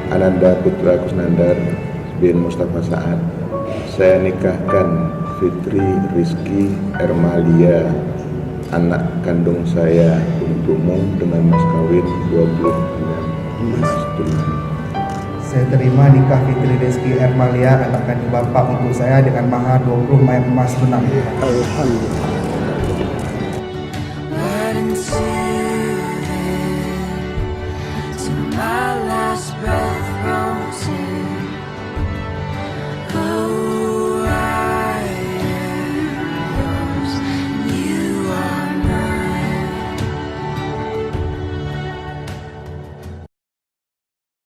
Ananda Putra Kusnandar bin Mustafa Saad. Saya nikahkan Fitri Rizky Ermalia, anak kandung saya, untukmu dengan mas kawin 20 emas tunai. Saya terima nikah Fitri Rizky Ermalia, anak kandung bapak, untuk saya dengan mahar 20 emas tunai. Alhamdulillah.